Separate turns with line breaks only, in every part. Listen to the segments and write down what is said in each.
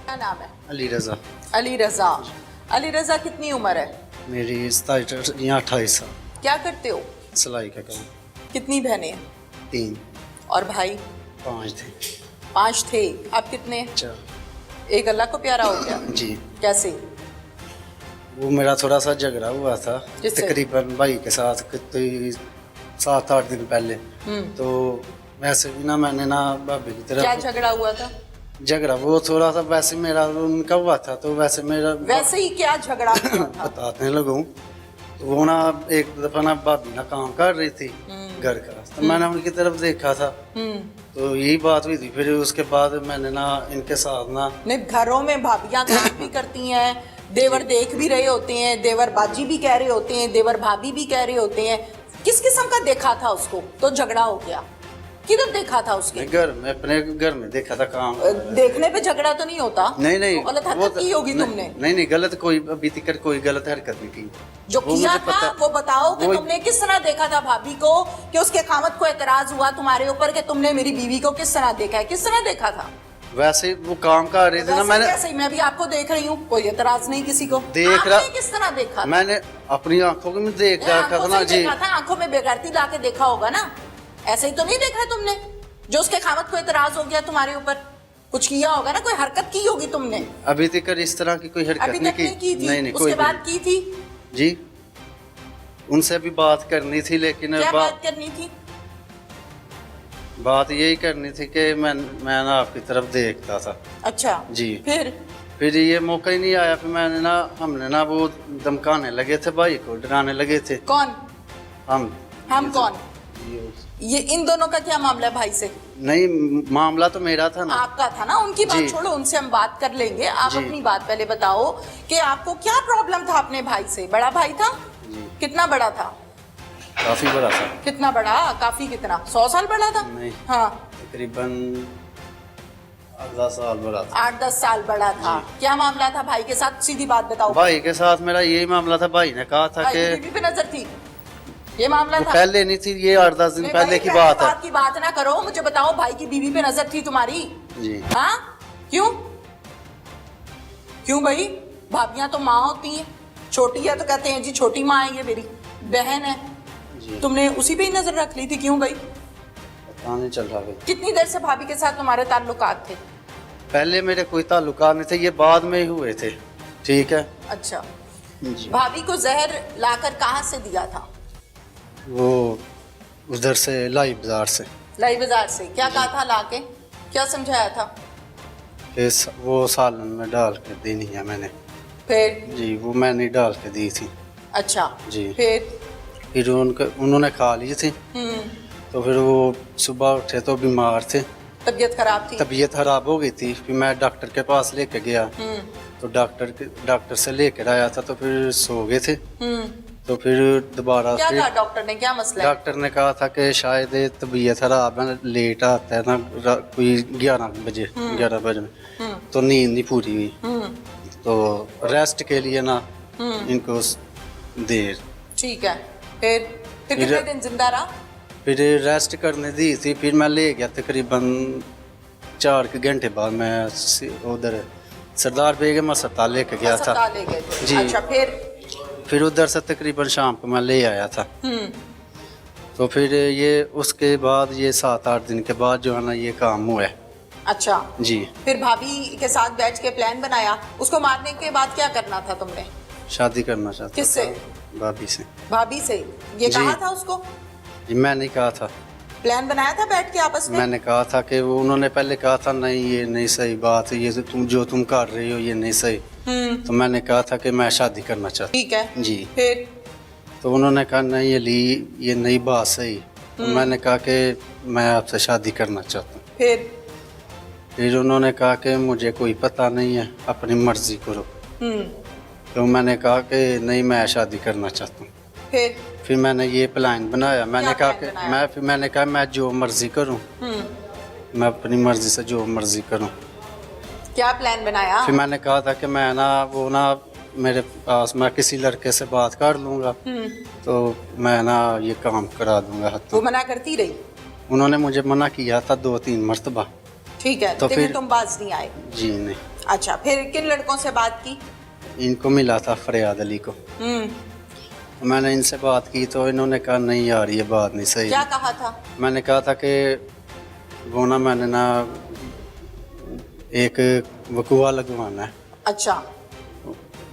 क्या नाम है?
अली रज़ा।
अली रज़ा। अली रज़ा, कितनी उम्र है?
मेरी 28 साल।
क्या करते हो?
सिलाई का काम।
कितनी बहनें हैं?
3
और भाई?
5 थे।
5 थे। आप कितने?
4।
एक अल्लाह को प्यारा हो गया।
जी।
कैसे?
वो मेरा थोड़ा सा झगड़ा हुआ था
किससे?
तकरीबन भाई के साथ 7-8 दिन पहले। तो वैसे भी ना मैंने ना भाभी की
क्या
तरफ
झगड़ा हुआ था?
झगड़ा वो थोड़ा सा वैसे मेरा उनका हुआ था, तो वैसे मेरा
वैसे ही क्या झगड़ा हुआ था?
बताने लगूं तो वो ना एक दफा ना भाभी ना काम कर रही थी घर का, तो मैंने उनकी तरफ देखा था, तो यही बात हुई थी। फिर उसके बाद मैंने ना इनके साथ ना
नहीं, घरों में भाभियां काम भी करती हैं, देवर देख भी रहे होते हैं, देवर बाजी भी कह रहे होते हैं, देवर भाभी भी कह रहे होते हैं। किस किस्म का देखा था उसको तो झगड़ा हो गया? किधर देखा था उसके?
मैं घर में अपने घर में देखा था काम।
देखने पे झगड़ा तो नहीं होता?
नहीं नहीं,
तो गलत हरकत की होगी तुमने।
नहीं गलत कोई अभी तक कोई गलत हरकत नहीं की।
जो
वो
किया
मुझे
था
पता-
वो बताओ कि
वो-
तुमने किस तरह देखा था भाभी को, कि उसके खामत को एतराज हुआ तुम्हारे ऊपर कि तुमने मेरी बीवी को किस तरह देखा है? किस तरह देखा था?
वैसे वो काम कर रहे थे ना,
वैसे
मैंने
कैसे? मैं भी आपको देख रही हूँ, कोई एतराज नहीं किसी को।
देख रहा-
आपने किस तरह देखा?
मैंने अपनी आंखों में देख रखा था
आंखों
ना
से
जी।
देखा था, आंखों में बेगैरती ला के देखा होगा ना। ऐसे ही तो नहीं देखा तुमने? जो उसके खामत को एतराज हो गया तुम्हारे ऊपर, कुछ किया होगा ना, कोई हरकत की होगी तुमने।
अभी तक इस तरह की कोई हरकत
अभी तक
नहीं
नहीं की थी?
नहीं
उसके बाद की थी?
जी, उनसे भी बात करनी थी, लेकिन
क्या बात करनी थी?
बात यही करनी थी कि मैं ना आपकी तरफ देखता था।
अच्छा
जी।
फिर
ये मौका ही नहीं आया। फिर हमने ना वो धमकाने लगे थे भाई को, डराने लगे थे।
कौन? हम कौन?
ये-
ये इन दोनों का क्या मामला है भाई से?
नहीं, मामला तो मेरा था ना।
आपका था ना, उनकी बात
जी।
छोड़ो, उनसे हम बात कर लेंगे। आप
जी।
अपनी बात पहले बताओ कि आपको क्या प्रॉब्लम था अपने भाई से? बड़ा भाई था?
जी।
कितना बड़ा था?
काफी बड़ा था।
कितना बड़ा? काफी कितना? 100 साल बड़ा था?
नहीं।
हाँ,
तकरीबन 10 साल बड़ा था।
8-10 साल बड़ा था। क्या मामला था भाई के साथ? सीधी बात बताओ।
भाई के साथ मेरा यही मामला था। भाई ने कहा था
भाई की
कि
बीवी पे नजर थी, ये मामला
वो
था?
पहले नहीं थी, ये 8-10 दिन
नहीं
पहले
भाई,
की बात है।
बात की बात ना करो, मुझे बताओ भाई की बीवी पे नजर थी तुम्हारी?
जी।
हाँ, क्यों? क्यों भाई? भाभियां तो माँ होती हैं, छोटी है तो कहते हैं जी छोटी माँ है, ये मेरी बहन है।
जी।
तुमने उसी पे ही नजर रख ली थी, क्यों भाई?
पता नहीं चल रहा भाई।
कितनी देर से भाभी के साथ तुम्हारे ताल्लुकात थे?
पहले मेरे कोई ताल्लुकात नहीं थे, ये बाद में ही हुए थे। ठीक है
अच्छा,
जी।
भाभी को जहर लाकर कहाँ से दिया था?
वो उधर से लाई बाजार से।
लाई बाजार से। क्या कहा था लाके? क्या समझाया था?
वो सालन में डाल के देनी है मैंने।
फिर?
जी, वो मैंने डाल के दी थी।
अच्छा
जी।
फिर?
उन्होंने खा ली थी। तो फिर वो सुबह उठे तो बीमार थे,
तबीयत खराब थी?
तबीयत खराब हो गई थी। फिर मैं डॉक्टर के पास लेके गया, तो डॉक्टर से लेकर आया था, तो फिर सो गए थे। तो फिर दोबारा
क्या
फिर
कहा डॉक्टर ने? क्या मसला है?
डॉक्टर ने कहा था कि शायद ये तबीयत खराब है, लेट आता है ना कोई 11 बजे में, तो नींद नहीं पूरी हुई, तो रेस्ट के लिए ना इनको देर।
ठीक है। फिर कितने दिन जिंदा रहा?
फिर रेस्ट करने दी थी। फिर मैं ले गया तकरीबन 4 घंटे बाद। मैं उधर सरदार बेगम अस्पताल लेके गया था।
अस्पताल ले गए थे?
जी।
अच्छा,
फिर उधर से तकरीबन शाम को मैं ले आया था। तो फिर ये उसके बाद ये 7-8 दिन के बाद जो है ना ये काम हुआ है।
अच्छा
जी।
फिर भाभी के साथ बैठ के प्लान बनाया, उसको मारने के बाद क्या करना था तुमने?
शादी करना चाहता
किससे?
था भाभी से।
भाभी से? ये
जी।
कहा था उसको?
जी, मैंने कहा था।
प्लान बनाया था बैठ के आपस में?
मैंने कहा था कि वो उन्होंने पहले कहा था नहीं ये नहीं सही बात है, ये जो तुम कर रही हो ये नहीं सही। तो मैंने कहा था कि मैं शादी करना चाहता
ठीक है।
जी।
फिर?
तो उन्होंने कहा नहीं ये नई बात सही। तो मैंने कहा कि मैं आपसे शादी करना चाहता हूँ। फिर उन्होंने कहा कि मुझे कोई पता नहीं है, अपनी मर्जी करो। तो मैंने कहा कि नहीं मैं शादी करना चाहता हूँ। फिर मैंने ये प्लान बनाया। मैंने कहा कि मैंने कहा मैं जो मर्जी करूँ, मैं अपनी मर्जी से जो मर्जी करूँ।
क्या प्लान बनाया?
फिर मैंने कहा था कि मैं ना वो ना मेरे पास मैं किसी लड़के से बात कर लूँगा, तो मैं ना ये काम करा दूंगा।
वो मना करती रही?
उन्होंने मुझे मना किया था 2-3 मरतबा।
ठीक है।
तो
लेकिन
फिर
तुम बाज नहीं आए?
जी नहीं।
अच्छा, फिर किन लड़कों से बात की?
इनको मिला था फरियाद अली को, मैंने इनसे बात की तो इन्होंने कहा नहीं यार ये बात नहीं सही।
क्या कहा था?
मैंने कहा था कि वो ना मैंने ना एक वकुआ लगवाना है।
अच्छा।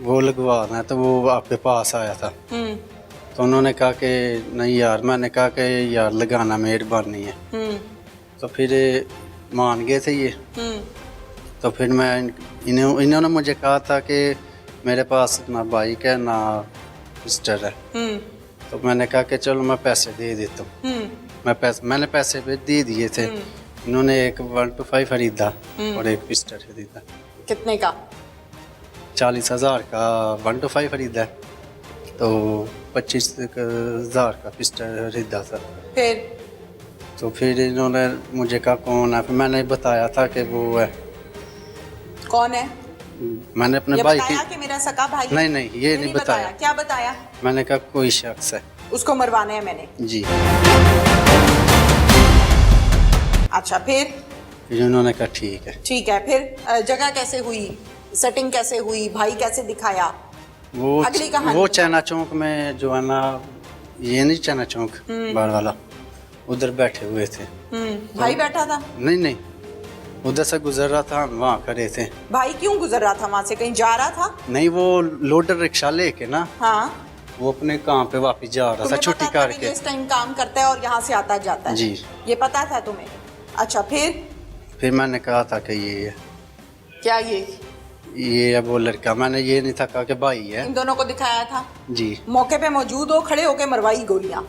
वो लगवाना है तो वो आपके पास आया था। तो उन्होंने कहा कि नहीं यार, मैंने कहा कि यार लगाना मेहरबानी है। तो फिर मान गए थे ये। तो फिर मैं इन्होंने मुझे कहा था कि मेरे पास ना बाइक है ना सिस्टर है। तो मैंने कहा कि चलो मैं पैसे दे देता हूँ। मैंने पैसे भी दे दिए थे। इन्होंने एक 125 खरीदा और एक पिस्टल खरीदा।
कितने का?
40,000 का 125 खरीदा, तो 25,000 का पिस्टल खरीदा था। फिर इन्होंने मुझे कहा कौन है, फिर मैंने बताया था कि वो है।
कौन है?
मैंने अपने भाई की।
कि मेरा सका भाई?
नहीं ये नहीं बताया।
क्या बताया?
मैंने कहा कोई शख्स है,
उसको मरवाना है मैंने।
जी।
अच्छा, फिर
उन्होंने कहा ठीक है।
ठीक है, फिर जगह कैसे हुई, सेटिंग कैसे हुई, भाई कैसे दिखाया? अगली कहानी।
वो चैना चौक में जो है ना, ये नहीं चैना चौक बार वाला, उधर बैठे हुए थे।
भाई बैठा था?
नहीं, उधर से गुजर रहा था, वहाँ खड़े थे।
भाई क्यों गुजर रहा था वहाँ से? कहीं जा रहा था?
नहीं, वो लोडर रिक्शा लेके ना,
हाँ,
वो अपने काम पे वापस जा रहा था छुट्टी करके।
इस टाइम काम करता है और यहाँ से आता जाता है
जी,
ये पता था तुम्हें? अच्छा, फिर
मैंने कहा था कि ये है।
क्या ये
है वो लड़का। मैंने ये नहीं था कहा कि भाई है।
इन दोनों को दिखाया था?
जी।
मौके पे मौजूद हो, खड़े होके मरवाई गोलियां?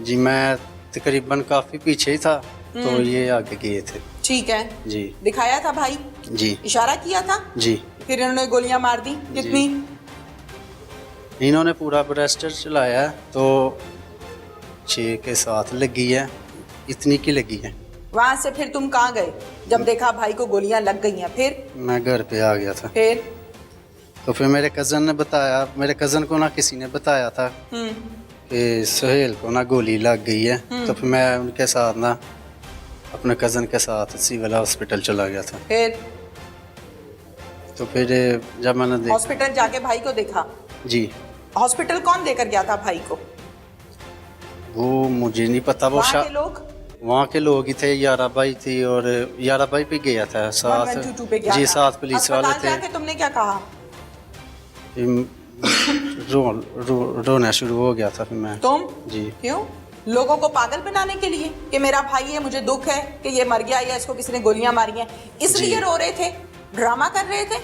जी, मैं तकरीबन काफी पीछे ही था, तो ये आगे गए थे।
ठीक है
जी।
दिखाया था भाई?
जी।
इशारा किया था?
जी।
फिर इन्होंने गोलियां मार दी? कितनी?
इन्होंने पूरा ब्रेस्टर चलाया तो 6 के 7 लगी है, इतनी की लगी है।
वहां से फिर तुम कहाँ गए जब देखा भाई को गोलियां लग गई हैं? फिर
मैं घर पे आ गया था। तो फिर मेरे कज़न ने बताया, मेरे कज़न को ना किसी ने बताया था कि सुहेल को ना गोली लग गई है। तो फिर मैं उनके साथ ना अपने कज़न के साथ सिविल हॉस्पिटल चला गया था। तो फिर जब मैंने
हॉस्पिटल जाके भाई को देखा? जी। हॉस्पिटल कौन लेकर गया था भाई को?
वो मुझे नहीं पता। वो वहाँ के लोग ही थे, यारा भाई थी और यारा भाई भी गया था साथ। जी, साथ पुलिस वाले थे।
जाके तुमने क्या कहा?
रोना शुरू हो गया था फिर मैं।
तुम?
जी।
क्यों? लोगों को पागल बनाने के लिए कि मेरा भाई है, मुझे दुख है कि ये मर गया या इसको किसी ने गोलियां मारी हैं, इसलिए रो रहे थे, ड्रामा कर रहे थे?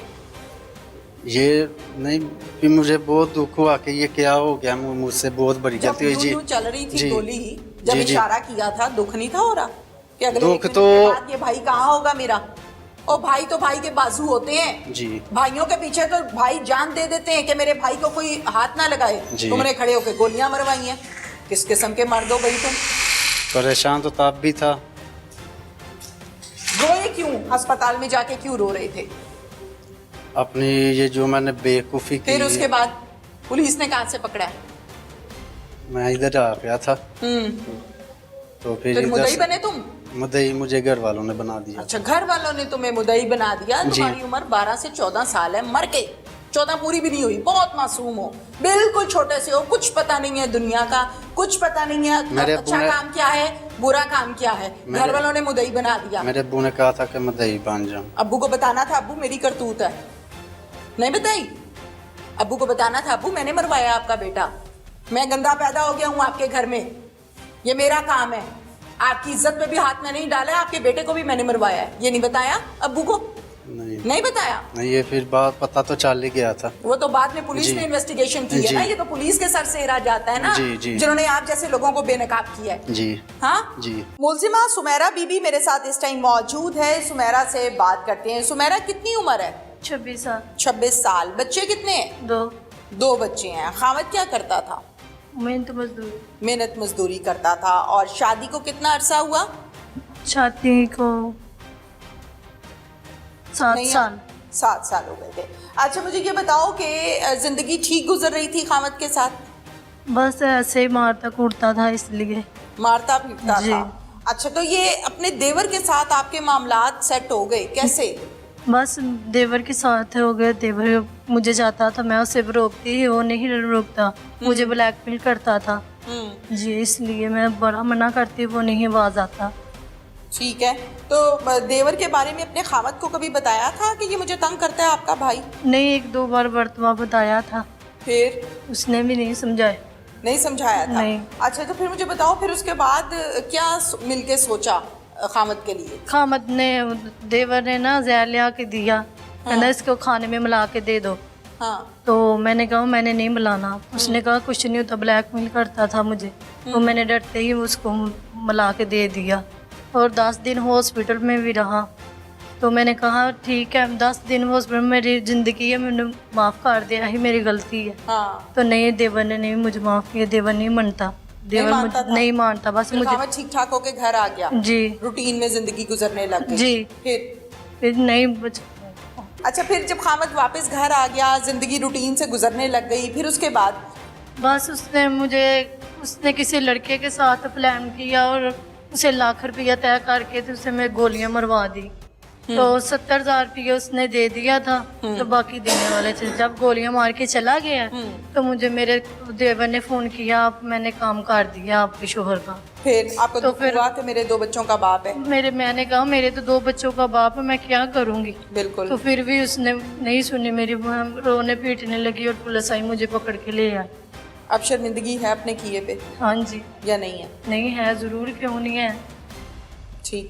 ये नहीं, फिर मुझे बहुत दुख हुआ कि ये क्या हो गया, मुझसे बहुत बड़ी गलती हुई। जी,
चल रही थी गोली, जब इशारा किया था, दुख नहीं था हो रहा कि अगले
दुख तो
ये भाई कहाँ होगा मेरा? और भाई तो भाई के बाजू होते हैं। जी। भाइयों के पीछे तो भाई जान दे देते हैं कि मेरे भाई को कोई हाथ ना लगाए। तुमने खड़े होकर गोलियां मरवाई हैं। किस किस्म के मर्द हो भाई तुम?
परेशान तो तब भी था।
रोए क्यों? अस्पताल में जाके क्यों रो रहे थे?
अपनी ये जो मैंने बेवकूफ़ी की।
फिर उसके बाद पुलिस ने कहाँ से पकड़ा?
मैं इधर आ गया था। तो फिर
मुद्दई बने तुम?
मुद्दई मुझे घर वालों ने बना दिया।
अच्छा, घर वालों ने तुम्हें मुद्दई बना दिया। तुम्हारी उम्र 12 से 14 साल है, मर के 14 पूरी भी नहीं हुई, बहुत मासूम हो, बिल्कुल छोटे से हो, कुछ पता नहीं है दुनिया का, कुछ पता नहीं है अच्छा काम क्या है, बुरा काम क्या है। घर वालों ने मुद्दई बना दिया।
मेरे अब्बू ने कहा था कि मुद्दई बन जाऊं।
अब्बू को बताना था, अब्बू मेरी करतूत है, नहीं बताई? अब्बू को बताना था, अब्बू मैंने मरवाया आपका बेटा, मैं गंदा पैदा हो गया हूँ आपके घर में, ये मेरा काम है, आपकी इज्जत पे भी हाथ में नहीं डाला, आपके बेटे को भी मैंने मरवाया है। ये नहीं बताया अब्बू को? नहीं बताया? नहीं,
ये फिर बात पता तो चल ही गया था।
वो तो बाद में पुलिस ने इन्वेस्टिगेशन की है ना, ये तो पुलिस के सर से रह जाता है ना, जिन्होंने आप जैसे लोगों को बेनकाब किया है। जी हाँ जी। मुलजिमा सुमेरा बीबी मेरे साथ इस टाइम मौजूद है, सुमेरा से बात करते हैं। सुमेरा, कितनी उम्र है?
26 साल।
26 साल। बच्चे कितने हैं? 2 बच्चे हैं। खामद क्या करता था? मेहनत मजदूरी करता था। और शादी को कितना अरसा हुआ?
शादी को
7 साल हो गए थे। अच्छा, मुझे ये बताओ कि जिंदगी ठीक गुजर रही थी खामद के साथ?
बस ऐसे ही मारता कूटता था, इसलिए
मारता पीटता था। अच्छा, तो ये अपने देवर के साथ आपके मामलात सेट हो गए कैसे?
बस देवर के साथ हो गए। देवर मुझे जाता था, मैं उसे रोकती ही, वो नहीं रोकता, मुझे ब्लैकमेल करता था जी, इसलिए मैं बड़ा मना करती, वो नहीं आवाज आता।
ठीक है, तो देवर के बारे में अपने खामद को कभी बताया था कि ये मुझे तंग करता है आपका भाई?
नहीं, 1-2 बार बर्तवा बताया था,
फिर
उसने भी नहीं समझाया।
नहीं समझाया था?
नहीं।
अच्छा, तो फिर मुझे बताओ, फिर उसके बाद क्या मिलके सोचा खामद के लिए?
खामद ने, देवर ने ना जहर लिया के दिया, कहना इसको खाने में मिला के दे दो।
हाँ।
तो मैंने कहा मैंने नहीं मिलाना। उसने कहा कुछ नहीं होता, ब्लैकमेल करता था मुझे। तो मैंने डरते ही उसको मिला के दे दिया और 10 दिन हॉस्पिटल में भी रहा। तो मैंने कहा ठीक है, 10 दिन हॉस्पिटल में, मेरी ज़िंदगी है, मैंने माफ़ कर दिया ही, मेरी गलती है।
हाँ।
तो नहीं, देवर ने नहीं मुझे माफ़ किया, देवर नहीं मानता, देवर
मानता
मुझे
था?
नहीं मानता, बस
फिर
मुझे
खामद ठीक ठाक होके घर आ गया,
जी
रूटीन में जिंदगी गुजरने लग गई।
जी। फिर नहीं बच।
अच्छा, फिर जब खामद वापस घर आ गया, जिंदगी रूटीन से गुजरने लग गई, फिर उसके बाद?
बस उसने किसी लड़के के साथ प्लान किया और उसे लाख रुपया तय करके तो उसे मैं गोलियां मरवा दी। तो 70,000 रुपया उसने दे दिया था, तो बाकी देने वाले थे। जब गोलियां मार के चला गया तो मुझे मेरे देवर ने फ़ोन किया, आप मैंने काम कर दिया आपके शोहर का।
फिर आपको
तो
दुख
फिर-
हुआ कि मेरे 2 बच्चों का बाप है?
मैंने कहा मेरे तो 2 बच्चों का बाप है, मैं क्या करूँगी।
बिल्कुल।
तो फिर भी उसने नहीं सुनी मेरी, रोने पीटने लगी और पुलिस आई, मुझे पकड़ के ले आई।
अब शर्मिंदगी है अपने किए पे
हाँ जी।
या नहीं है?
नहीं है, ज़रूर, क्यों नहीं है।